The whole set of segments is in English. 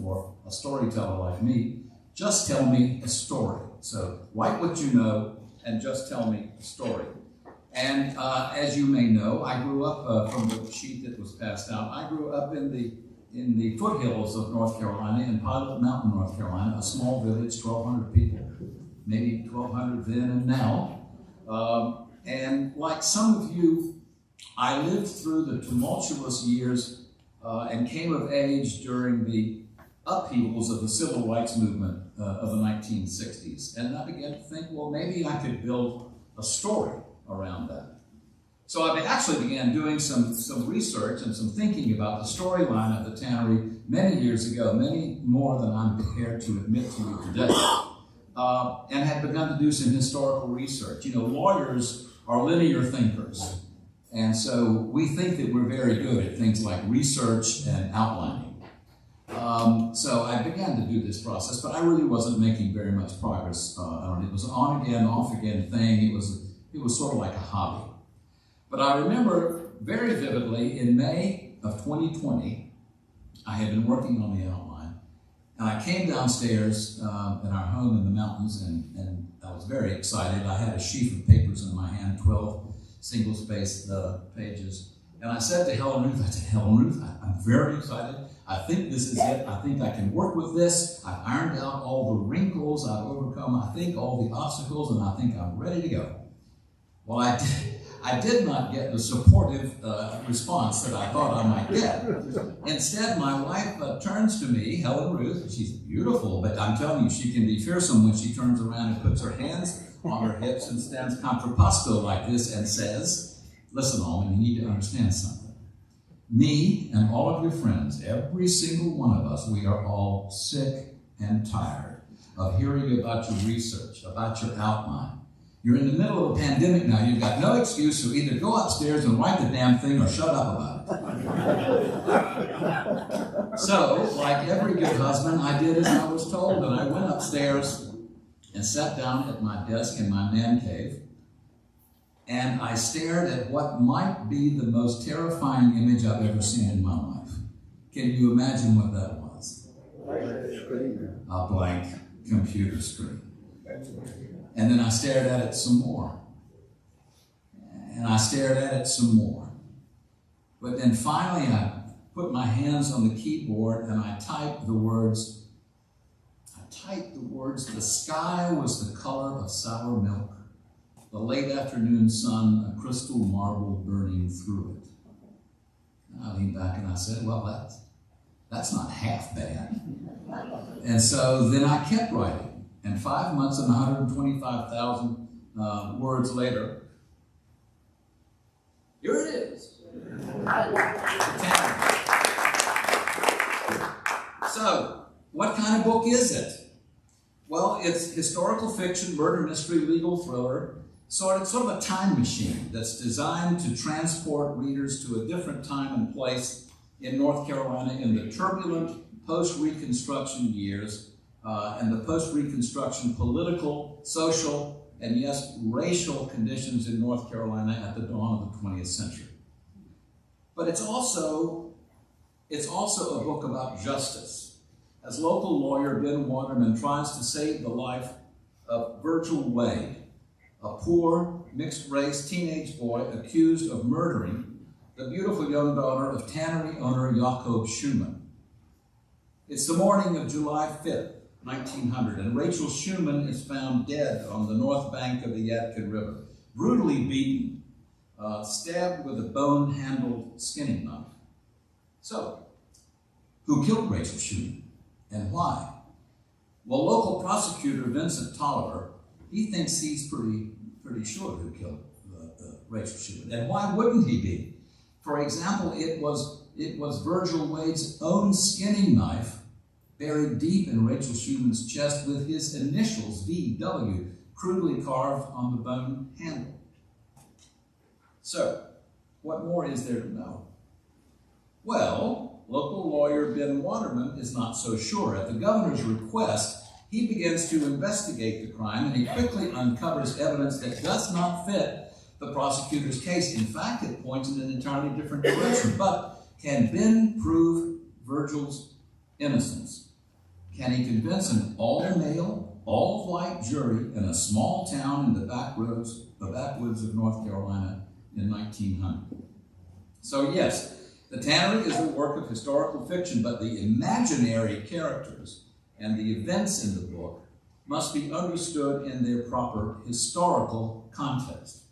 for a storyteller like me, just tell me a story. So write what you know and just tell me a story. And as you may know, I grew up from the sheet that was passed out. I grew up in the foothills of North Carolina, in Pilot Mountain, North Carolina, a small village, 1,200 people, maybe 1,200 then and now. And like some of you, I lived through the tumultuous years and came of age during the upheavals of the civil rights movement of the 1960s. And I began to think, well, maybe I could build a story around that. So I actually began doing some research and some thinking about the storyline of the Tannery many years ago, many more than I'm prepared to admit to you today, and had begun to do some historical research. You know, lawyers are linear thinkers, and so we think that we're very good at things like research and outlining. So I began to do this process, but I really wasn't making very much progress on it. It was an on-again, off-again thing. It was sort of like a hobby. But I remember very vividly in May of 2020, I had been working on the outline, and I came downstairs in our home in the mountains, and I was very excited. I had a sheaf of papers in my hand, 12 single-spaced pages, and I said to Helen Ruth, I'm very excited. I think this is it. I think I can work with this. I've ironed out all the wrinkles. I've overcome, I think, all the obstacles, and I think I'm ready to go. Well, I did not get the supportive response that I thought I might get. Instead, my wife turns to me, Helen Ruth. She's beautiful, but I'm telling you, she can be fearsome when she turns around and puts her hands on her hips and stands contrapposto like this and says, listen, Almond, you need to understand something. Me and all of your friends, every single one of us, we are all sick and tired of hearing about your research, about your outline. You're in the middle of a pandemic now. You've got no excuse, so either go upstairs and write the damn thing or shut up about it. So, like every good husband, I did as I was told, and I went upstairs and sat down at my desk in my man cave, and I stared at what might be the most terrifying image I've ever seen in my life. Can you imagine what that was? A blank computer screen. And then I stared at it some more. And I stared at it some more. But then finally I put my hands on the keyboard and I typed the words, the sky was the color of sour milk, the late afternoon sun, a crystal marble burning through it. And I leaned back and I said, well, that's not half bad. And so then I kept writing. And 5 months and 125,000 words later, here it is. So, what kind of book is it? Well, it's historical fiction, murder mystery, legal thriller, sort of a time machine that's designed to transport readers to a different time and place in North Carolina in the turbulent post-Reconstruction years, and the post-Reconstruction political, social, and yes, racial conditions in North Carolina at the dawn of the 20th century. But it's also a book about justice. As local lawyer Ben Waterman tries to save the life of Virgil Wade, a poor, mixed-race teenage boy accused of murdering the beautiful young daughter of tannery owner Jacob Schumann. It's the morning of July 5th, 1900, and Rachel Schumann is found dead on the north bank of the Yadkin River, brutally beaten, stabbed with a bone-handled skinning knife. So, who killed Rachel Schumann, and why? Well, local prosecutor Vincent Tolliver, he thinks he's pretty sure who killed Rachel Schumann. And why wouldn't he be? For example, it was Virgil Wade's own skinning knife buried deep in Rachel Schumann's chest with his initials, V.W., crudely carved on the bone handle. So, what more is there to know? Well, local lawyer Ben Waterman is not so sure. At the governor's request, he begins to investigate the crime, and he quickly uncovers evidence that does not fit the prosecutor's case. In fact, it points in an entirely different direction. But can Ben prove Virgil's innocence? can he convince an all-male, all-white jury in a small town in the backwoods of North Carolina in 1900? So yes, the Tannery is a work of historical fiction, but the imaginary characters and the events in the book must be understood in their proper historical context.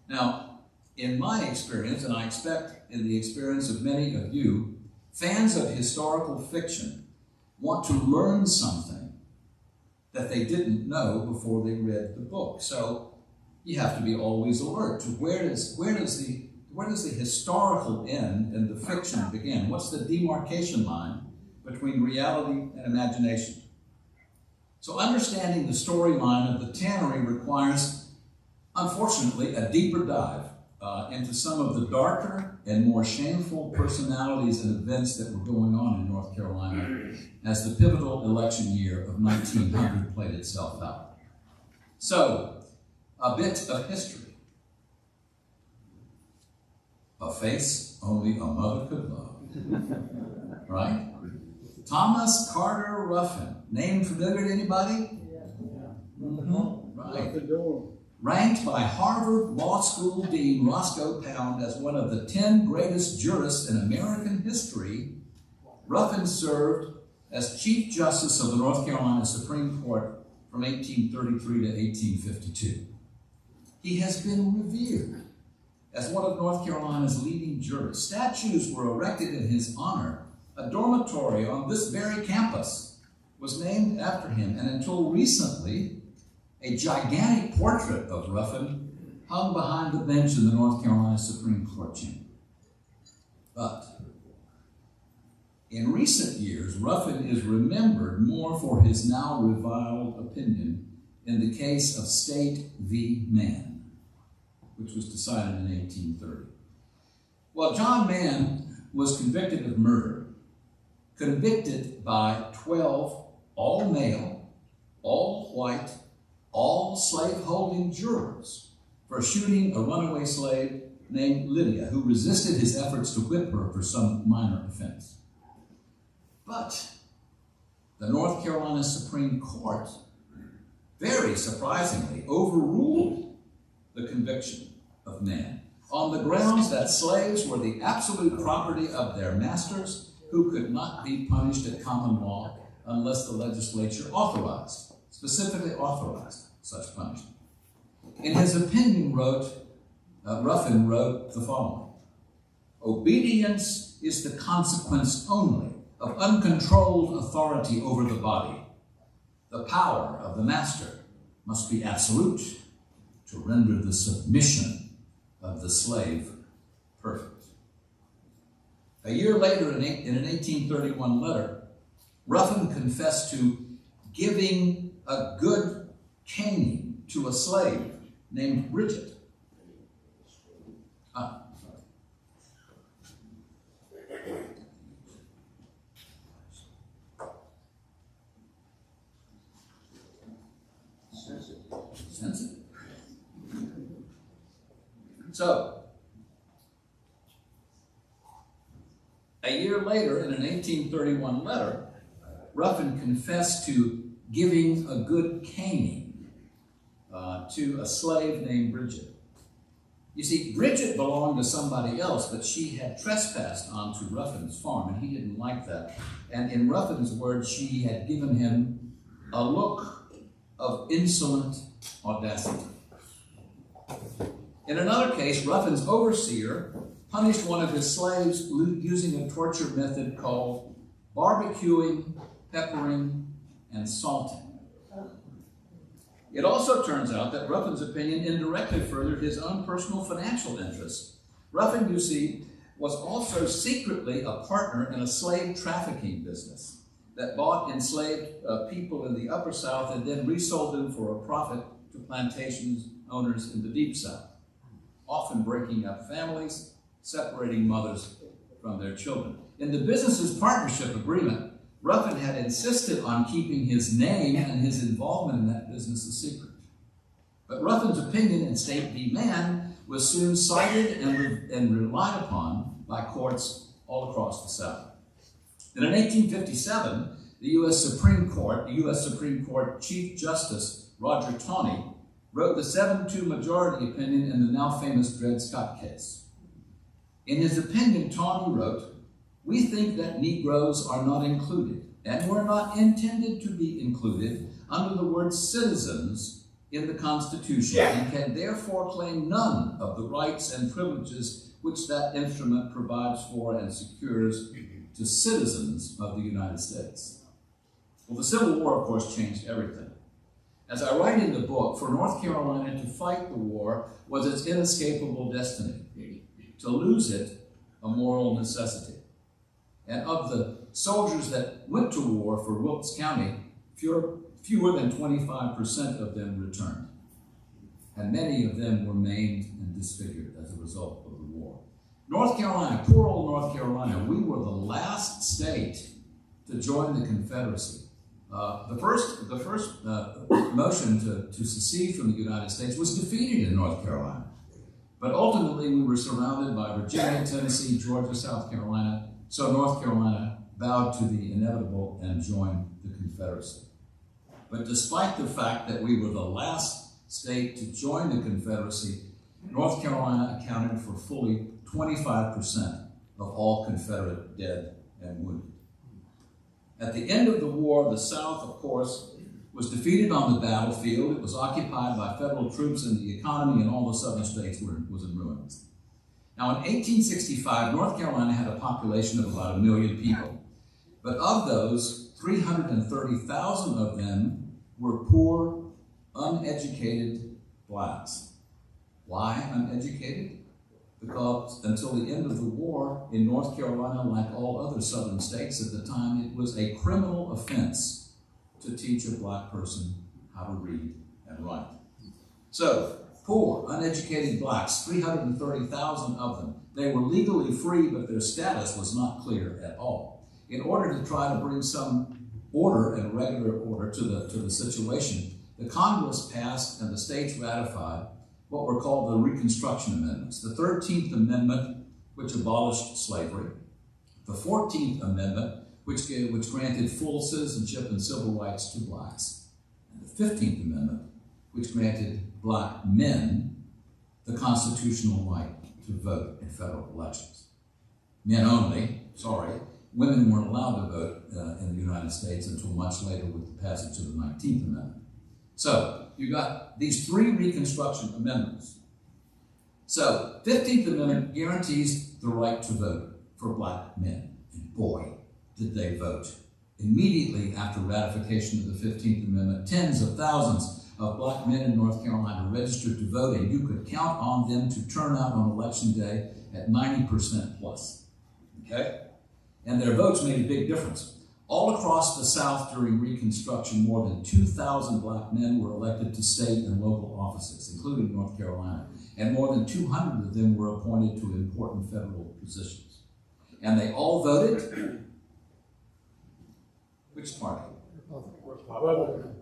Now, in my experience, and I expect in the experience of many of you, fans of historical fiction want to learn something that they didn't know before they read the book. So you have to be always alert to where does the historical end and the fiction begin? What's the demarcation line between reality and imagination? So understanding the storyline of the Tannery requires, unfortunately, a deeper dive into some of the darker and more shameful personalities and events that were going on in North Carolina as the pivotal election year of 1900 played itself out. So, a bit of history. A face only a mother could love. Right? Thomas Carter Ruffin. Name familiar to anybody? Yeah. Mm-hmm. Right. Ranked by Harvard Law School Dean Roscoe Pound as one of the 10 greatest jurists in American history, Ruffin served as Chief Justice of the North Carolina Supreme Court from 1833 to 1852. He has been revered as one of North Carolina's leading jurists. Statues were erected in his honor. A dormitory on this very campus was named after him, and until recently, a gigantic portrait of Ruffin hung behind the bench in the North Carolina Supreme Court chamber. But in recent years, Ruffin is remembered more for his now reviled opinion in the case of State v. Mann, which was decided in 1830. Well, John Mann was convicted of murder, convicted by 12 all-male, all-white, all slave-holding jurors for shooting a runaway slave named Lydia, who resisted his efforts to whip her for some minor offense. But the North Carolina Supreme Court, very surprisingly, overruled the conviction of Mann on the grounds that slaves were the absolute property of their masters, who could not be punished at common law unless the legislature specifically authorized such punishment. In his opinion, Ruffin wrote the following: "Obedience is the consequence only of uncontrolled authority over the body. The power of the master must be absolute to render the submission of the slave perfect." A year later, in an 1831 letter, Ruffin confessed to giving a good caning to a slave named Bridget. Sensitive. So, a year later, in an 1831 letter, Ruffin confessed to giving a good caning to a slave named Bridget. You see, Bridget belonged to somebody else, but she had trespassed onto Ruffin's farm, and he didn't like that. And in Ruffin's words, she had given him a look of insolent audacity. In another case, Ruffin's overseer punished one of his slaves using a torture method called barbecuing, peppering, and salting. It also turns out that Ruffin's opinion indirectly furthered his own personal financial interests. Ruffin, you see, was also secretly a partner in a slave trafficking business that bought enslaved people in the Upper South and then resold them for a profit to plantation owners in the Deep South, often breaking up families, separating mothers from their children. In the business's partnership agreement, Ruffin had insisted on keeping his name and his involvement in that business a secret. But Ruffin's opinion in State v. Mann was soon cited and relied upon by courts all across the South. And in 1857, the U.S. Supreme Court Chief Justice Roger Tannery wrote the 7-2 majority opinion in the now famous Dred Scott case. In his opinion, Tannery wrote, "We think that Negroes are not included and were not intended to be included under the word citizens in the Constitution and can therefore claim none of the rights and privileges which that instrument provides for and secures to citizens of the United States." Well, the Civil War, of course, changed everything. As I write in the book, for North Carolina to fight the war was its inescapable destiny. To lose it, a moral necessity. And of the soldiers that went to war for Wilkes County, fewer than 25% of them returned. And many of them were maimed and disfigured as a result of the war. North Carolina, poor old North Carolina, we were the last state to join the Confederacy. The first motion to secede from the United States was defeated in North Carolina. But ultimately, we were surrounded by Virginia, Tennessee, Georgia, South Carolina, so North Carolina bowed to the inevitable and joined the Confederacy. But despite the fact that we were the last state to join the Confederacy, North Carolina accounted for fully 25% of all Confederate dead and wounded. At the end of the war, the South, of course, was defeated on the battlefield. It was occupied by federal troops, and the economy in all the southern states was in ruins. Now, in 1865, North Carolina had a population of about 1 million people. But of those, 330,000 of them were poor, uneducated blacks. Why uneducated? Because until the end of the war, in North Carolina, like all other southern states at the time, it was a criminal offense to teach a black person how to read and write. So, poor, uneducated blacks, 330,000 of them. They were legally free, but their status was not clear at all. In order to try to bring some order and regular order to the situation, the Congress passed and the states ratified what were called the Reconstruction Amendments. The 13th Amendment, which abolished slavery. The 14th Amendment, which granted full citizenship and civil rights to blacks. And the 15th Amendment, which granted black men the constitutional right to vote in federal elections. Men only, sorry. Women weren't allowed to vote in the United States until much later with the passage of the 19th Amendment. So, you got these 3 Reconstruction Amendments. So, 15th Amendment guarantees the right to vote for black men. And boy, did they vote. Immediately after ratification of the 15th Amendment, tens of thousands of black men in North Carolina registered to vote, and you could count on them to turn out on election day at 90% plus. Okay? And their votes made a big difference. All across the South during Reconstruction, more than 2,000 black men were elected to state and local offices, including North Carolina, and more than 200 of them were appointed to important federal positions. And they all voted. Which party? Republican.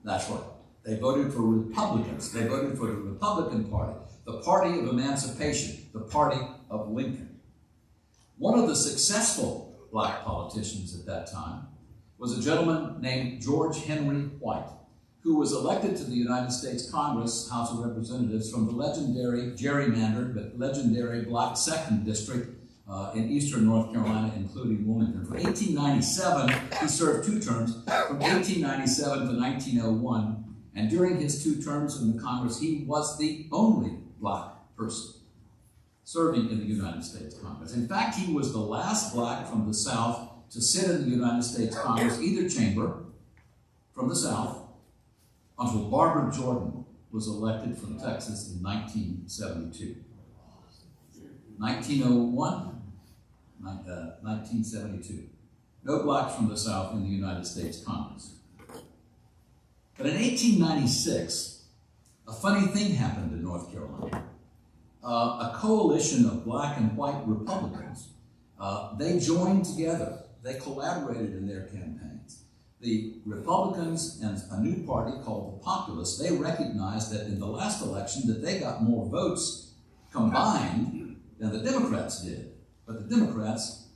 That's right. They voted for Republicans. They voted for the Republican Party, the party of emancipation, the party of Lincoln. One of the successful black politicians at that time was a gentleman named George Henry White, who was elected to the United States Congress, House of Representatives, from the legendary, gerrymandered, but legendary Black 2nd District in eastern North Carolina, including Wilmington. From 1897, he served 2 terms, from 1897 to 1901, and during his 2 terms in the Congress, he was the only black person serving in the United States Congress. In fact, he was the last black from the South to sit in the United States Congress, either chamber, from the South, until Barbara Jordan was elected from Texas in 1972. 1901, 1972. No blacks from the South in the United States Congress. But in 1896, a funny thing happened in North Carolina. A coalition of black and white Republicans, they joined together. They collaborated in their campaigns. The Republicans and a new party called the Populists, they recognized that in the last election that they got more votes combined than the Democrats did. But the Democrats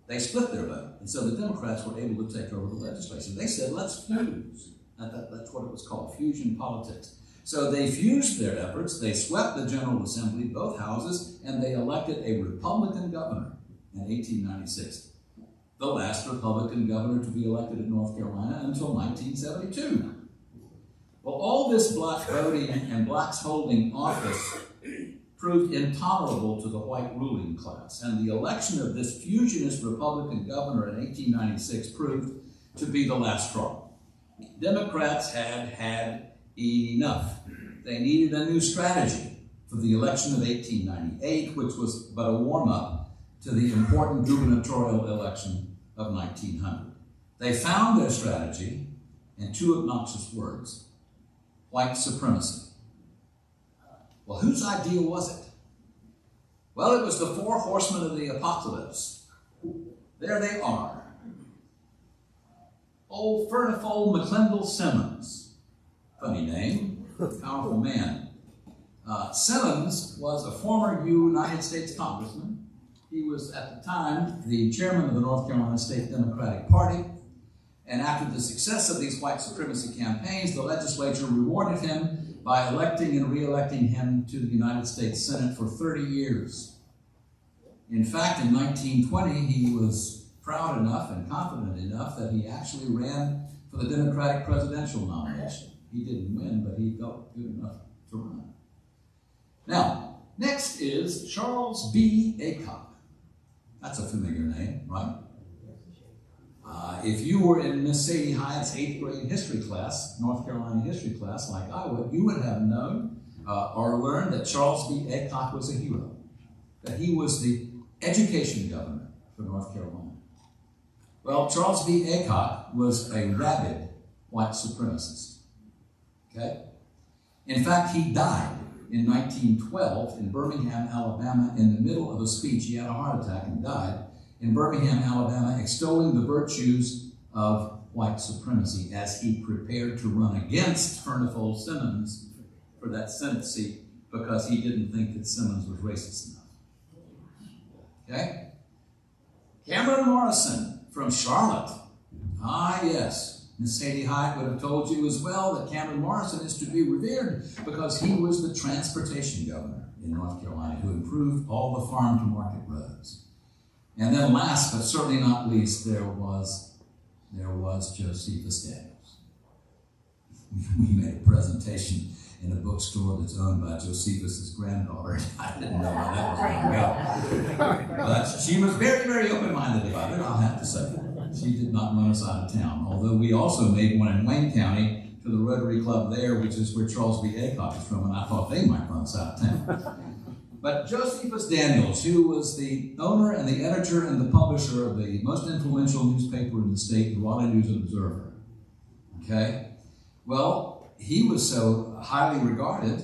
They split their vote. And so the Democrats were able to take over the legislature. They said, let's fuse. That's what it was called, fusion politics. So they fused their efforts. They swept the General Assembly, both houses, and they elected a Republican governor in 1896. The last Republican governor to be elected in North Carolina until 1972. Well, all this black voting and blacks holding office proved intolerable to the white ruling class, and the election of this fusionist Republican governor in 1896 proved to be the last straw. Democrats had had enough. They needed a new strategy for the election of 1898, which was but a warm-up to the important gubernatorial election of 1900. They found their strategy in two obnoxious words: white supremacy. Well, whose idea was it? Well, it was the four horsemen of the apocalypse. There they are. Old Furnifold McClendon Simmons. Funny name, powerful man. Simmons was a former United States congressman. He was, at the time, the chairman of the North Carolina State Democratic Party. And after the success of these white supremacy campaigns, the legislature rewarded him by electing and re-electing him to the United States Senate for 30 years. In fact, in 1920, he was proud enough and confident enough that he actually ran for the Democratic presidential nomination. He didn't win, but he felt good enough to run. Now, next is Charles B. Aycock. That's a familiar name, right? If you were in Miss Sadie Hyatt's 8th grade history class, North Carolina history class, like I would, you would have known or learned that Charles B. Aycock was a hero, that he was the education governor for North Carolina. Well, Charles B. Aycock was a rabid white supremacist. Okay? In fact, he died in 1912 in Birmingham, Alabama, in the middle of a speech. He had a heart attack and died in Birmingham, Alabama, extolling the virtues of white supremacy as he prepared to run against Furnifold Simmons for that Senate seat because he didn't think that Simmons was racist enough. Okay? Cameron Morrison from Charlotte. Ah, yes. Miss Sadie Hyatt would have told you as well that Cameron Morrison is to be revered because he was the transportation governor in North Carolina who improved all the farm-to-market roads. And then last, but certainly not least, there was Josephus Daniels. We made a presentation in a bookstore that's owned by Josephus's granddaughter. I didn't know how that was going to go. But she was very, very open-minded about it, I'll have to say. She did not run us out of town, although we also made one in Wayne County to the Rotary Club there, which is where Charles B. Aycock is from, and I thought they might run us out of town. But Josephus Daniels, who was the owner and the editor and the publisher of the most influential newspaper in the state, the Raleigh News and Observer. Okay? Well, he was so highly regarded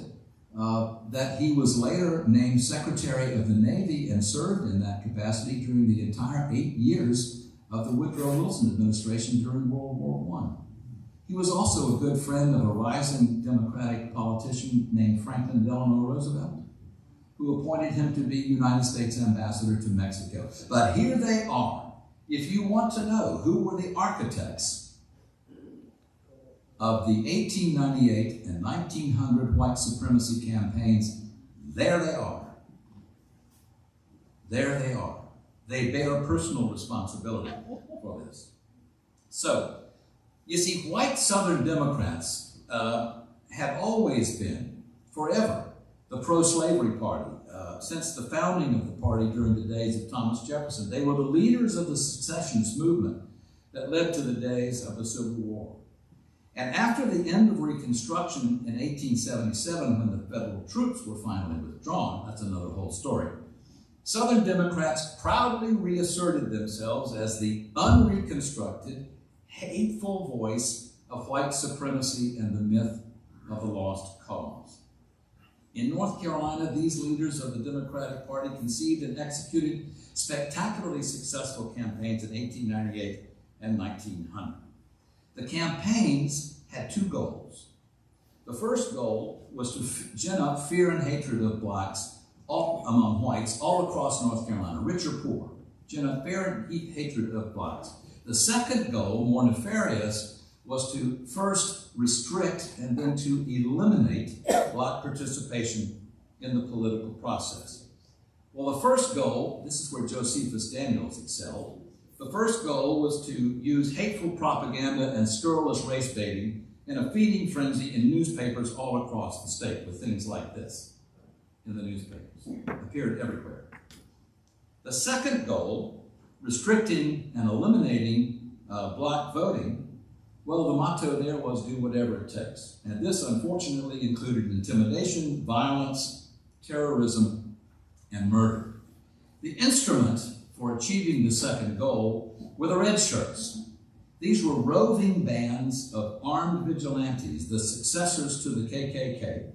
that he was later named Secretary of the Navy and served in that capacity during the entire 8 years of the Woodrow Wilson administration during World War I. He was also a good friend of a rising Democratic politician named Franklin Delano Roosevelt, who appointed him to be United States Ambassador to Mexico. But here they are. If you want to know who were the architects of the 1898 and 1900 white supremacy campaigns, there they are. There they are. They bear personal responsibility for this. So, you see, white Southern Democrats have always been, forever, the pro-slavery party. Since the founding of the party during the days of Thomas Jefferson, they were the leaders of the secessionist movement that led to the days of the Civil War. And after the end of Reconstruction in 1877, when the federal troops were finally withdrawn, that's another whole story, Southern Democrats proudly reasserted themselves as the unreconstructed, hateful voice of white supremacy and the myth of the lost cause. In North Carolina, these leaders of the Democratic Party conceived and executed spectacularly successful campaigns in 1898 and 1900. The campaigns had two goals. The first goal was to gin up fear and hatred of blacks among whites all across North Carolina, rich or poor, apparent hatred of blacks. The second goal, more nefarious, was to first restrict and then to eliminate black participation in the political process. Well, the first goal, this is where Josephus Daniels excelled, the first goal was to use hateful propaganda and scurrilous race baiting in a feeding frenzy in newspapers all across the state, with things like this in the newspapers. It appeared everywhere. The second goal, restricting and eliminating black voting, well, the motto there was do whatever it takes. And this, unfortunately, included intimidation, violence, terrorism, and murder. The instrument for achieving the second goal were the red shirts. These were roving bands of armed vigilantes, the successors to the KKK,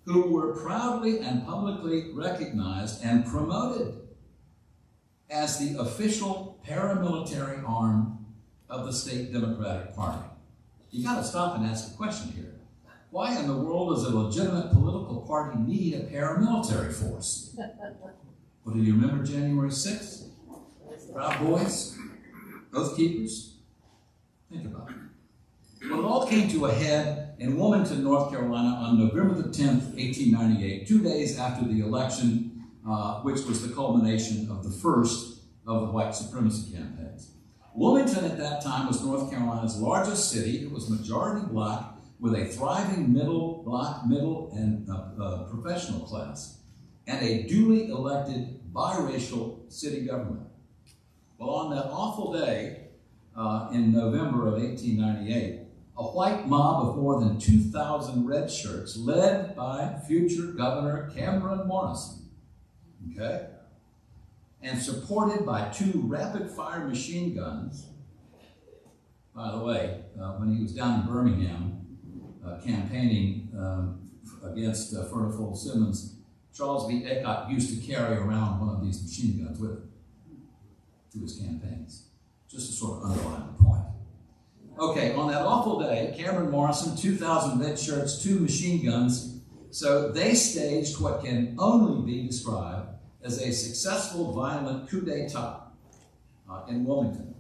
who were proudly and publicly recognized and promoted as the official paramilitary arm of the state Democratic Party. You got to stop and ask a question here. Why in the world does a legitimate political party need a paramilitary force? Well, do you remember January 6th? Proud Boys? Oath Keepers? Think about it. Well, it all came to a head in Wilmington, North Carolina on November the 10th, 1898, 2 days after the election, which was the culmination of the first of the white supremacy campaigns. Wilmington at that time was North Carolina's largest city. It was majority black with a thriving black middle and professional class, and a duly elected biracial city government. Well, on that awful day in November of 1898, a white mob of more than 2,000 red shirts, led by future Governor Cameron Morrison, okay, and supported by 2 rapid-fire machine guns. By the way, when he was down in Birmingham campaigning against Furnifold Simmons, Charles B. Aycock used to carry around one of these machine guns with him to his campaigns, just to sort of underline the point. Okay, on that awful day, Cameron Morrison, 2,000 red shirts, 2 machine guns, so they staged what can only be described as a successful violent coup d'etat in Wilmington.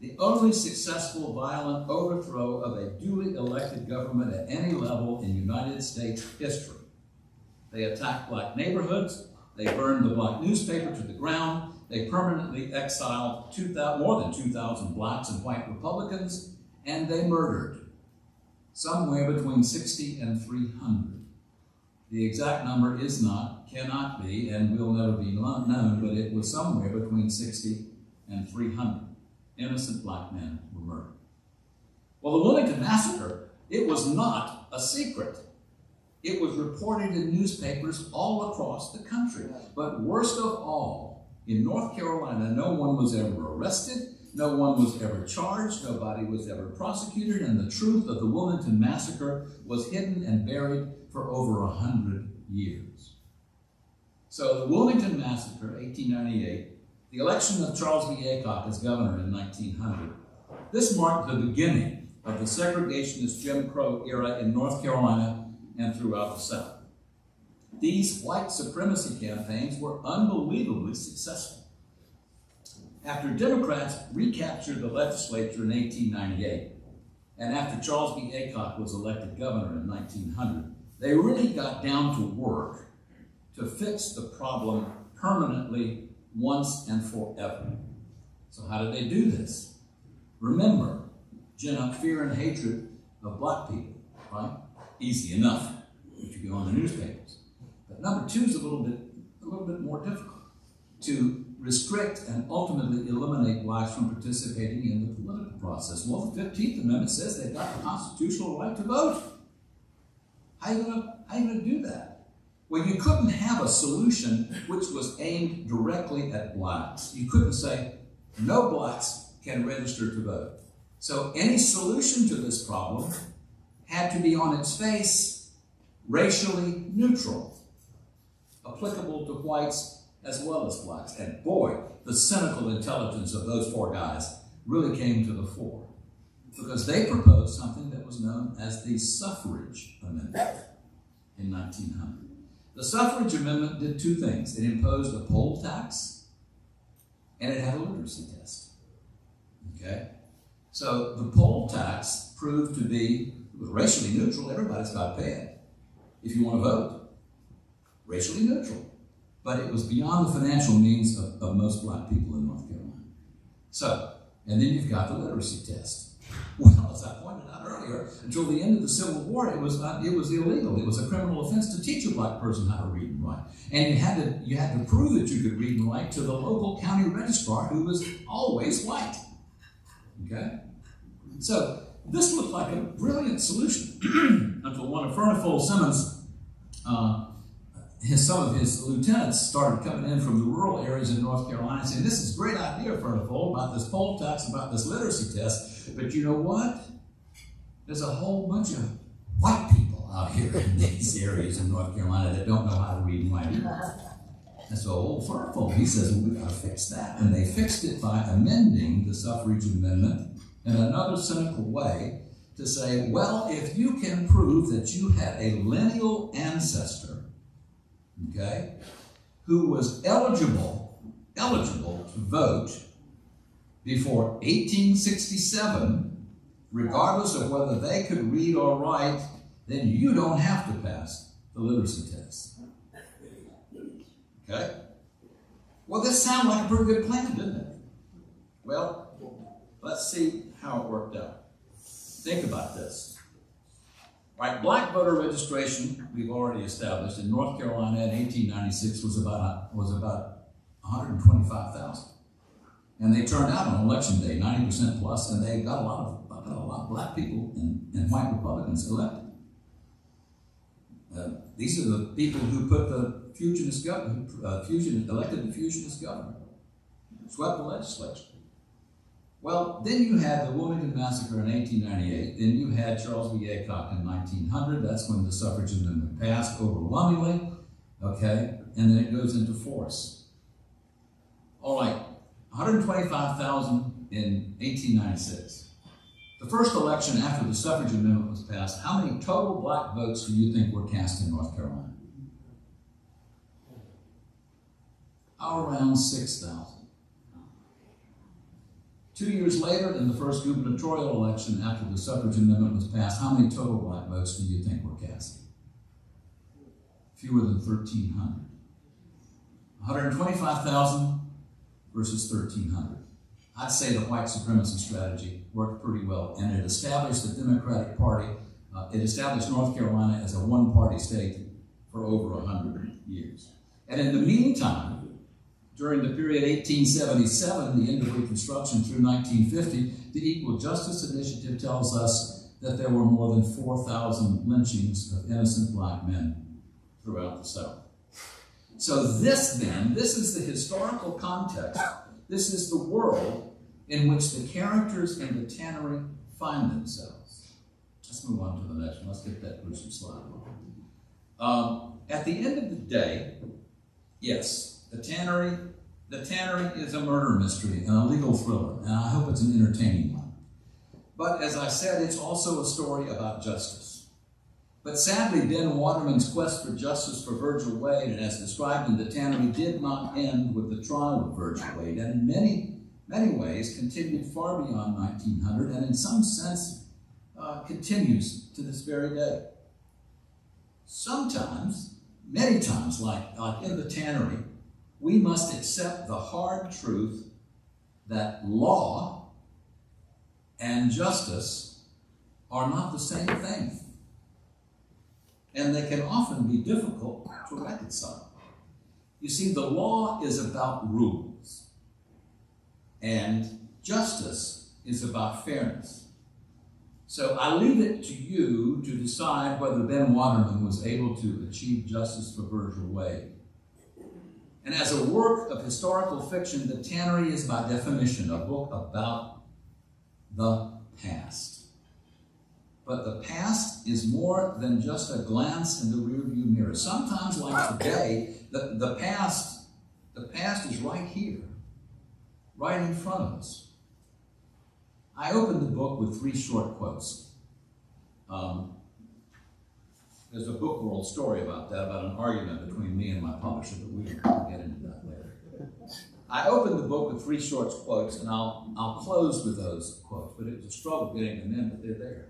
The only successful violent overthrow of a duly elected government at any level in United States history. They attacked black neighborhoods, they burned the black newspaper to the ground, they permanently exiled more than 2,000 blacks and white Republicans, and they murdered somewhere between 60 and 300. The exact number cannot be, and will never be known, but it was somewhere between 60 and 300. Innocent black men were murdered. Well, the Wilmington Massacre, it was not a secret. It was reported in newspapers all across the country. But worst of all, in North Carolina, no one was ever arrested, no one was ever charged, nobody was ever prosecuted, and the truth of the Wilmington Massacre was hidden and buried for over 100 years. So the Wilmington Massacre, 1898, the election of Charles B. Aycock as governor in 1900, this marked the beginning of the segregationist Jim Crow era in North Carolina and throughout the South. These white supremacy campaigns were unbelievably successful. After Democrats recaptured the legislature in 1898, and after Charles B. Aycock was elected governor in 1900, they really got down to work to fix the problem permanently once and forever. So how did they do this? Remember, gin up fear and hatred of black people, right? Easy enough if you go on the newspapers. But number 2 is a little bit more difficult. To restrict and ultimately eliminate blacks from participating in the political process. Well, the 15th Amendment says they've got the constitutional right to vote. How are you going to do that? Well, you couldn't have a solution which was aimed directly at blacks. You couldn't say, no blacks can register to vote. So any solution to this problem had to be on its face racially neutral, applicable to whites as well as blacks. And boy, the cynical intelligence of those 4 guys really came to the fore, because they proposed something that was known as the Suffrage Amendment in 1900. The Suffrage Amendment did 2 things. It imposed a poll tax, and it had a literacy test. Okay? So the poll tax proved to be racially neutral. Everybody's got to pay it if you want to vote. Racially neutral. But it was beyond the financial means of most black people in North Carolina. So, and then you've got the literacy test. Well, as I pointed out earlier, until the end of the Civil War, it was illegal. It was a criminal offense to teach a black person how to read and write. And you had to prove that you could read and write to the local county registrar, who was always white. Okay? So, this looked like a brilliant solution until one of Furnifold Simmons, some of his lieutenants started coming in from the rural areas in North Carolina saying, this is a great idea, Furnifold, about this poll tax, about this literacy test, but you know what? There's a whole bunch of white people out here in these areas in North Carolina that don't know how to read and write either. And so old Furnifold, he says, well, we've got to fix that. And they fixed it by amending the suffrage amendment in another cynical way to say, well, if you can prove that you had a lineal ancestor, okay, who was eligible to vote before 1867, regardless of whether they could read or write, then you don't have to pass the literacy test. Okay? Well, this sounded like a pretty good plan, didn't it? Well, let's see how it worked out. Think about this. Right, black voter registration, we've already established, in North Carolina in 1896 was about 125,000. And they turned out on election day, 90% plus, and they got a lot of black people and white Republicans elected. These are the people who put the fusionist governor, elected the fusionist governor, swept the legislature. Well, then you had the Wilmington Massacre in 1898. Then you had Charles B. Aycock in 1900. That's when the suffrage amendment passed overwhelmingly. Okay, and then it goes into force. All right, 125,000 in 1896. The first election after the suffrage amendment was passed, how many total black votes do you think were cast in North Carolina? Around 6,000. 2 years later, in the first gubernatorial election after the suffrage amendment was passed, how many total black votes do you think were cast? Fewer than 1,300. 125,000 versus 1,300. I'd say the white supremacy strategy worked pretty well, and it established the Democratic Party. It established North Carolina as a one-party state for over 100 years. And in the meantime, during the period 1877, the end of Reconstruction, through 1950, the Equal Justice Initiative tells us that there were more than 4,000 lynchings of innocent black men throughout the South. So this is the historical context. This is the world in which the characters in the Tannery find themselves. Let's move on to the next one. Let's get that gruesome slide. At the end of the day, yes, the Tannery is a murder mystery and a legal thriller, and I hope it's an entertaining one. But as I said, it's also a story about justice. But sadly, Ben Waterman's quest for justice for Virgil Wade, and as described in the Tannery, did not end with the trial of Virgil Wade, and in many ways continued far beyond 1900, and in some sense continues to this very day. Sometimes, many times, like in the Tannery, we must accept the hard truth that law and justice are not the same thing. And they can often be difficult to reconcile. You see, the law is about rules, and justice is about fairness. So I leave it to you to decide whether Ben Waterman was able to achieve justice for Virgil Wade. And as a work of historical fiction, the Tannery is by definition a book about the past. But the past is more than just a glance in the rearview mirror. Sometimes, like today, the past is right here, right in front of us. I opened the book with 3 short quotes. There's a book world story about that, about an argument between me and my publisher, but we can get into that later. I opened the book with 3 short quotes, and I'll close with those quotes, but it was a struggle getting them in, but they're there.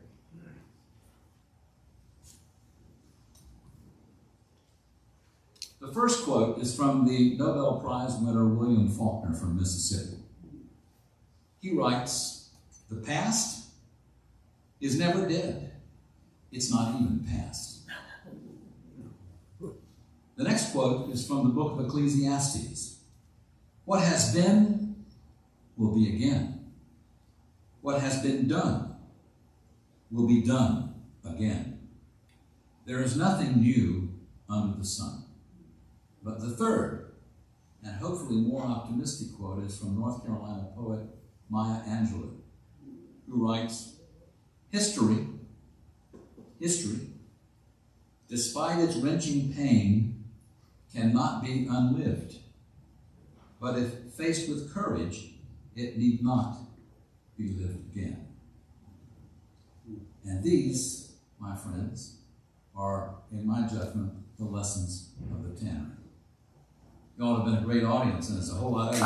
The first quote is from the Nobel Prize winner William Faulkner from Mississippi. He writes, "The past is never dead. It's not even past." The next quote is from the book of Ecclesiastes. "What has been will be again. What has been done will be done again. There is nothing new under the sun." But the third, and hopefully more optimistic quote, is from North Carolina poet Maya Angelou, who writes, History, despite its wrenching pain, cannot be unlived. But if faced with courage, it need not be lived again." And these, my friends, are, in my judgment, the lessons of the Tannery. You all have been a great audience, and there's a whole lot of you.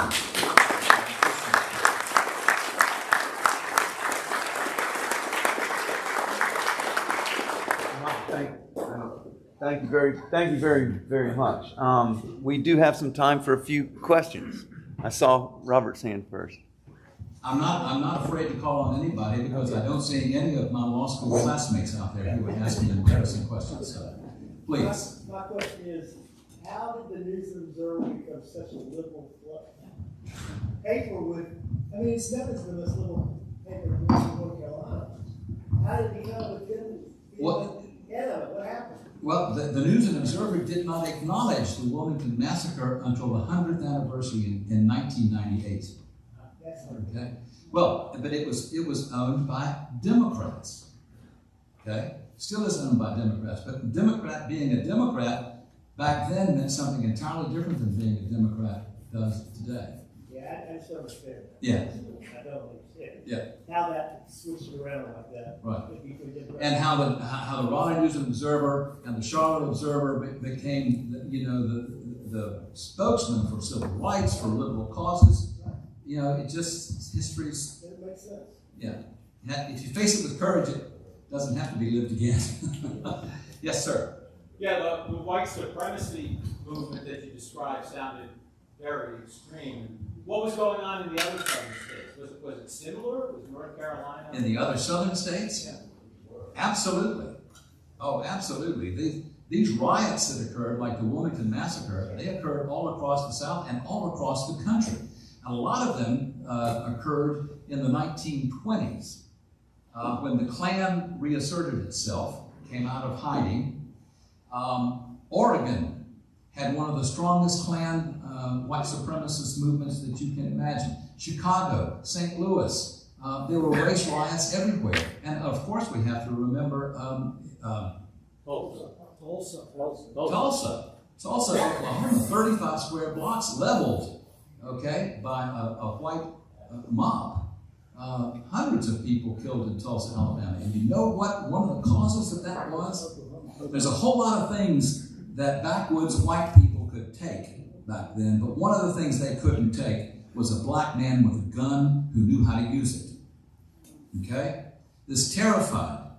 Thank you very much. We do have some time for a few questions. I saw Robert's hand first. I'm not afraid to call on anybody because I don't see any of my law school classmates out there who would ask me embarrassing questions. So, please. My question is, how did the News and Observer become such a liberal paper with, I mean, it's never been this little paper in North Carolina. How did it become within Canada? What happened? Well, the News and Observer did not acknowledge the Wilmington Massacre until the 100th anniversary in 1998. Okay. Well, but it was owned by Democrats. Okay. Still is owned by Democrats, but being a Democrat back then meant something entirely different than being a Democrat does today. Yeah, I just don't understand that. Yeah. I don't understand. Yeah. How that switched around like that. Right. And how the Raleigh News and Observer and the Charlotte Observer became, the spokesman for civil rights, for liberal causes. You know, it just, history's... It makes sense. Yeah. If you face it with courage, it doesn't have to be lived again. Yes, sir. Yeah, the white supremacy movement that you described sounded very extreme. What was going on in the other southern states? Was it similar? Was North Carolina? In the other southern states? Yeah. Absolutely. Oh, absolutely. These riots that occurred, like the Wilmington Massacre, they occurred all across the South and all across the country. And a lot of them occurred in the 1920s when the Klan reasserted itself, came out of hiding. Oregon had one of the strongest Klan white supremacist movements that you can imagine. Chicago, St. Louis, there were race riots everywhere. And of course we have to remember Tulsa. Tulsa, Oklahoma, 35 square blocks leveled, okay, by a white mob. Hundreds of people killed in Tulsa, Alabama. And you know what one of the causes of that was? There's a whole lot of things that backwoods white people could take back then, but one of the things they couldn't take was a black man with a gun who knew how to use it. Okay? This terrified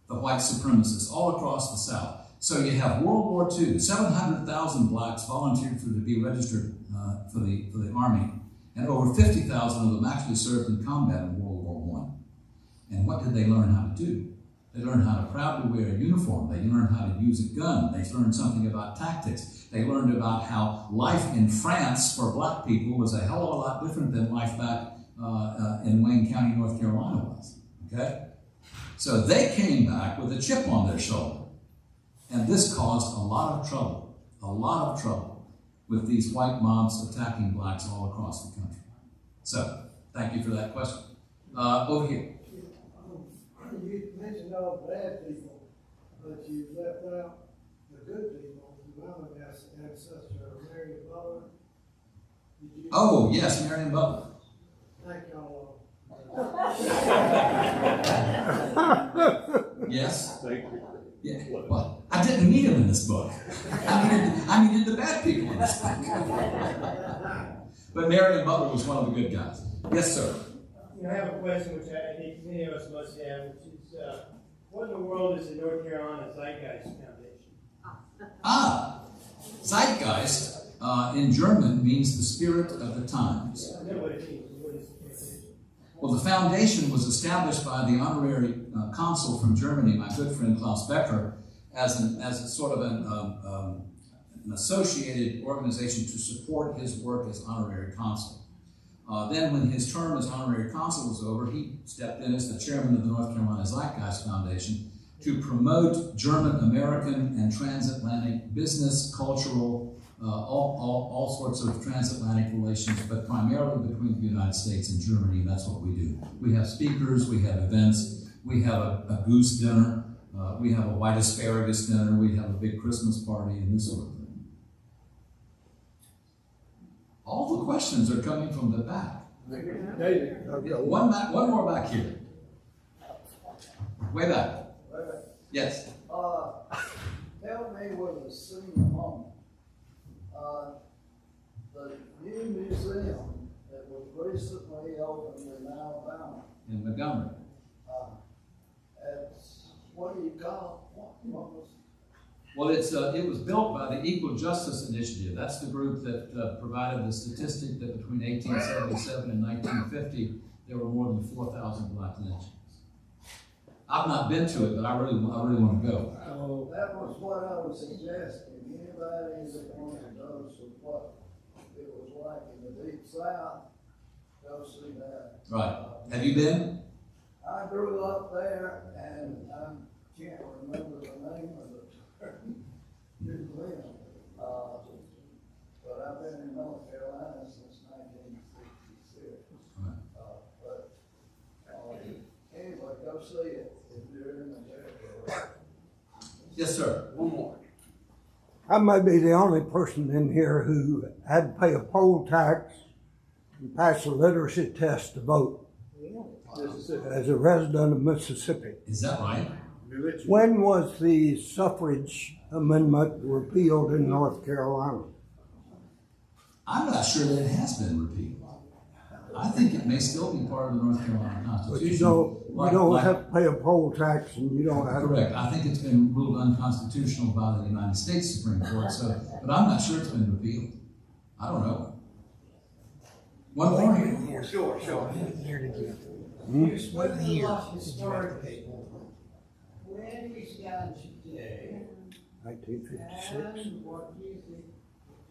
the white supremacists all across the South. So you have World War II, 700,000 blacks volunteered to be registered for the Army, and over 50,000 of them actually served in combat in World War I. And what did they learn how to do? They learned how to proudly wear a uniform. They learned how to use a gun. They learned something about tactics. They learned about how life in France for black people was a hell of a lot different than life back in Wayne County, North Carolina was. Okay? So they came back with a chip on their shoulder. And this caused a lot of trouble with these white mobs attacking blacks all across the country. So, thank you for that question. Over here. You mentioned all the bad people, but you left out the good people. Your ancestor, Marion Butler. Oh, yes, Marion Butler. Thank y'all. Yes? Thank you. Yeah. Well, I didn't need him in this book. I needed the bad people in this thing. But Marion Butler was one of the good guys. Yes, sir. I have a question which I think many of us must have, which is, what in the world is the North Carolina Zeitgeist Foundation? Zeitgeist in German means the spirit of the times. I know what it means. What is the foundation? Well, the foundation was established by the honorary consul from Germany, my good friend Klaus Becker, as a sort of an associated organization to support his work as honorary consul. Then when his term as honorary consul was over, he stepped in as the chairman of the North Carolina Zeitgeist Foundation to promote German, American, and transatlantic business, cultural, all sorts of transatlantic relations, but primarily between the United States and Germany, and that's what we do. We have speakers, we have events, we have a goose dinner, we have a white asparagus dinner, we have a big Christmas party, and this sort of thing. All the questions are coming from the back. One more back here. Way back. Yes. Tell me with a senior moment, the new museum that was recently opened in Alabama, In Montgomery. it's, what do you call it? What was Well, it was built by the Equal Justice Initiative. That's the group that provided the statistic that between 1877 and 1950, there were more than 4,000 black lynchings. I've not been to it, but I really want to go. that was what I was suggesting. Anybody that wanted those of what it was like in the Deep South, go see that. Right. Have you been? I grew up there, and I can't remember the name of the museum. But I've been in North Carolina since 1966. Right. Anyway, go see it if you're in the area. Yes, sir. One more. I may be the only person in here who had to pay a poll tax and pass a literacy test to vote as a resident of Mississippi. Is that right? When was the suffrage amendment repealed in North Carolina? I'm not sure that it has been repealed. I think it may still be part of the North Carolina But Constitution. you don't have to pay a poll tax, and you don't have Correct. I think it's been ruled unconstitutional by the United States Supreme Court, but I'm not sure it's been repealed. I don't know. One more here. Sure. You spoke a lot historically. Where do we stand today? 1956. And what do you think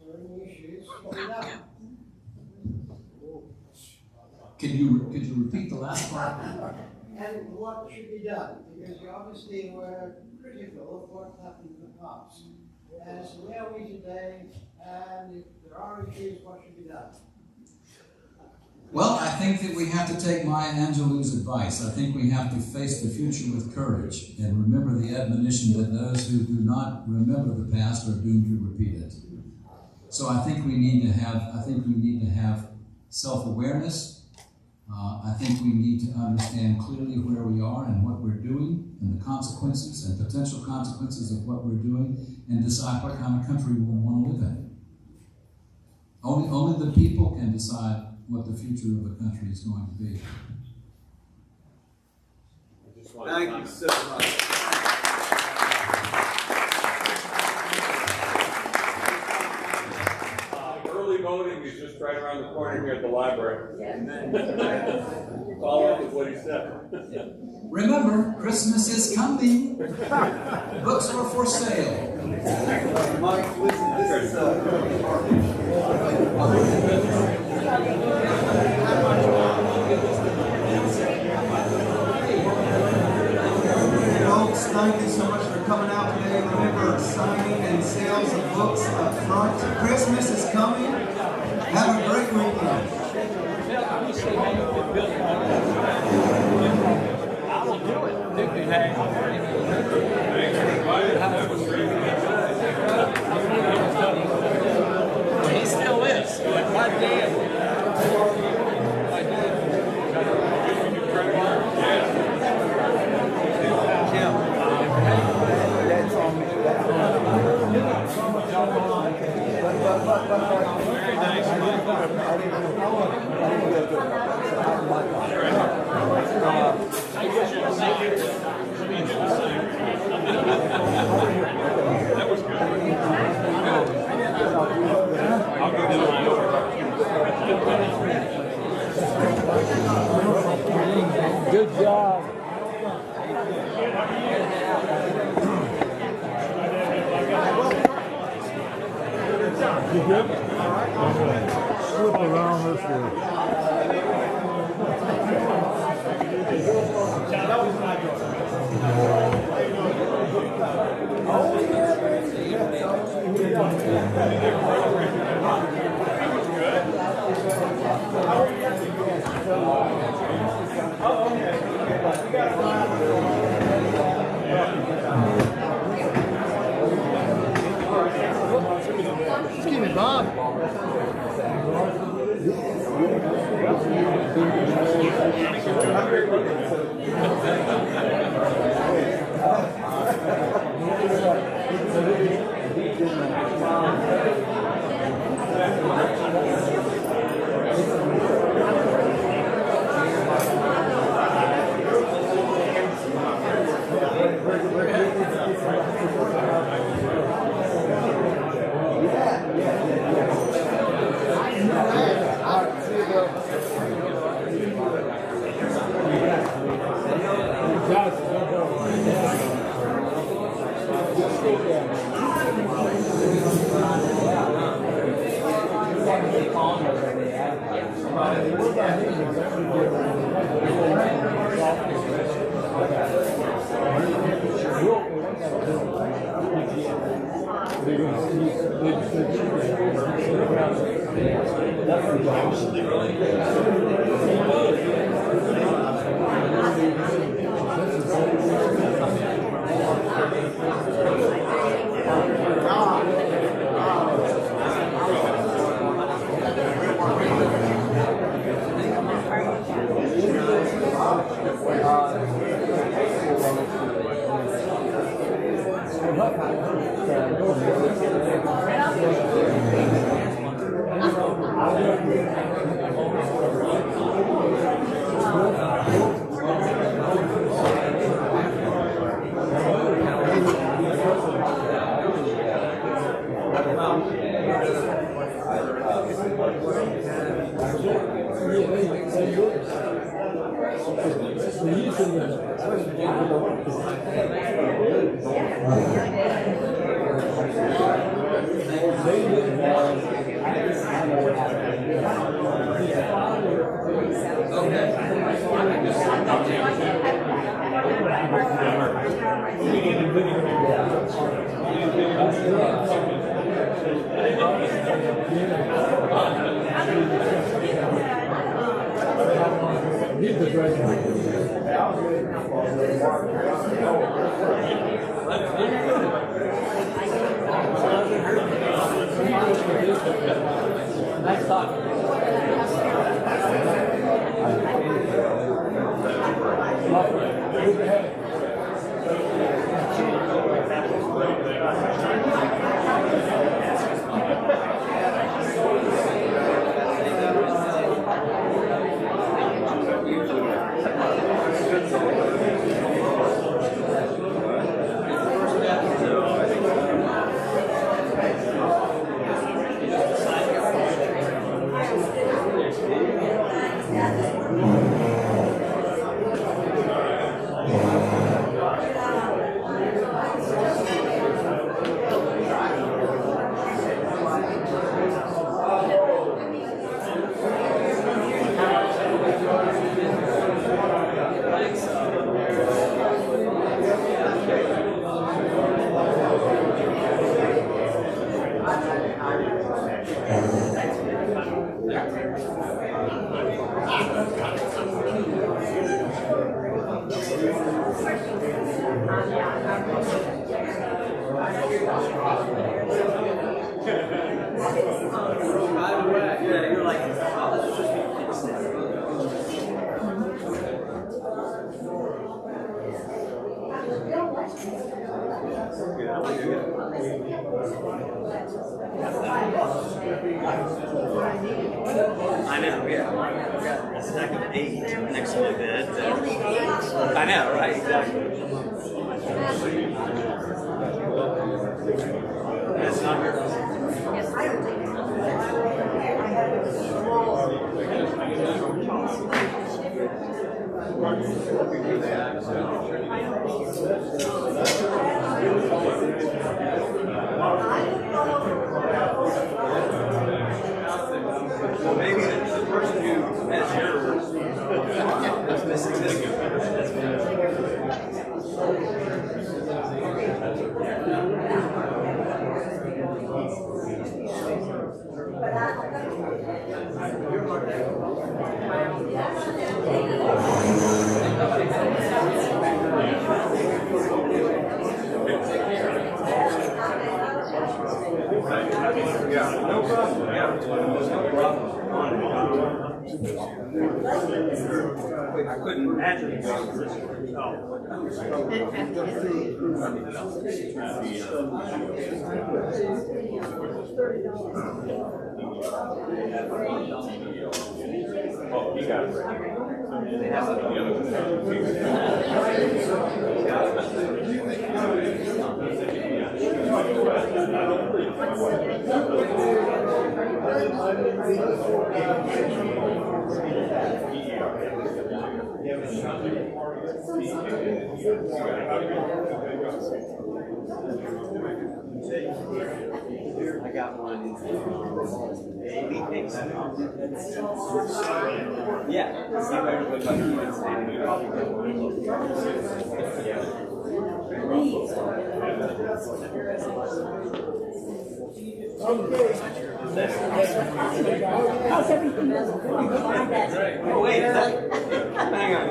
are the issues coming up? Could you repeat the last part? And what should be done? Because you obviously were critical of what happened in the past. And so where are we today? And if there are issues, what should be done? Well, I think that we have to take Maya Angelou's advice. I think we have to face the future with courage and remember the admonition that those who do not remember the past are doomed to repeat it. So I think we need to have self-awareness. I think we need to understand clearly where we are and what we're doing and the consequences and potential consequences of what we're doing and decide what kind of country we want to live in. Only the people can decide what the future of the country is going to be. Thank you so much. Early voting is just right around the corner here at the library. Follow up with what he said. Remember, Christmas is coming. Books are for sale. Mike, listen, this is Folks, thank you so much for coming out today. Remember, signing and sales of books up front. Christmas is coming. Have a great weekend. He still is. My dad. Jim. That's on me. Good job. You good? Flip around this way. Excuse me, Bob. Nice talking. I know, yeah. I've got a stack of 8 next to my bed. I know, right? Exactly. That's not yours. Maybe the person who has yours is missing this. Yeah, no problem. Yeah, no problem. I couldn't imagine it. Oh, you got it. I got one. Yeah. How's everything else? Oh, wait, is that? Hang on.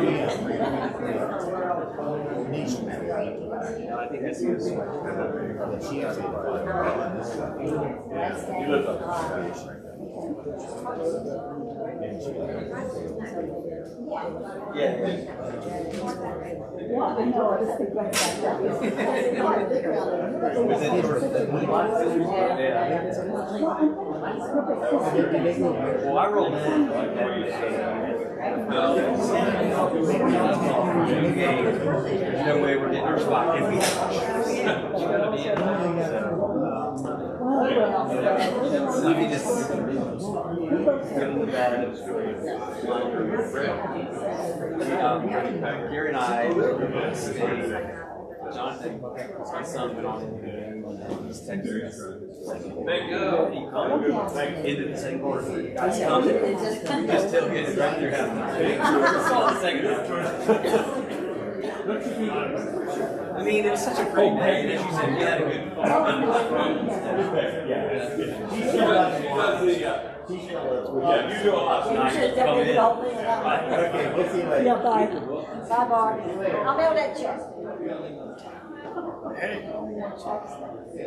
I think that's you. Yeah. Yeah, I know. I was thinking about that. Well, I rolled in like that. There's no way we're getting our spot. Can we? So we just go to the bed. Gary and I stayed. Jonathan, my son went on he's texting. Thank you. He called into the same court. Just tailgated right through half. Saw the second half. I mean, it was such a great day, and as you said, we had a good Yeah, you do a lot tonight. Okay, we'll see you later. Yeah, bye. Bye, Barb. I'll mail that check.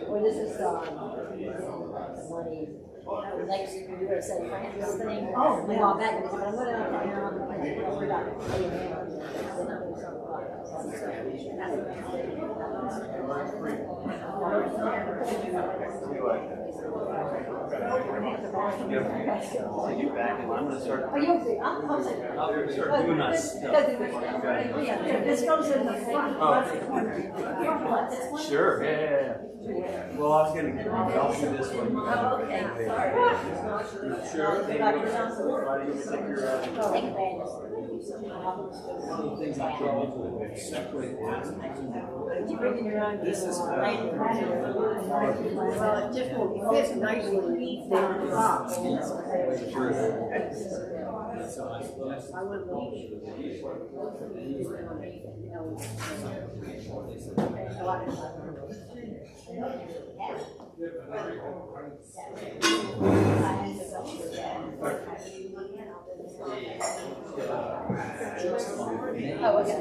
Well, this is, money, next, you were gonna say Francis thing. Oh, we got back, but I'm gonna, we're I'll get back and I'm going to start. Are you, I'll say. I'll start doing my stuff. This goes in the front. Oh. Sure, yeah. Well, I was going to I'll do this one. Oh, okay. Sure. Take Things I call separate. This is it just won't fit nicely down the box. I wouldn't Oh, okay.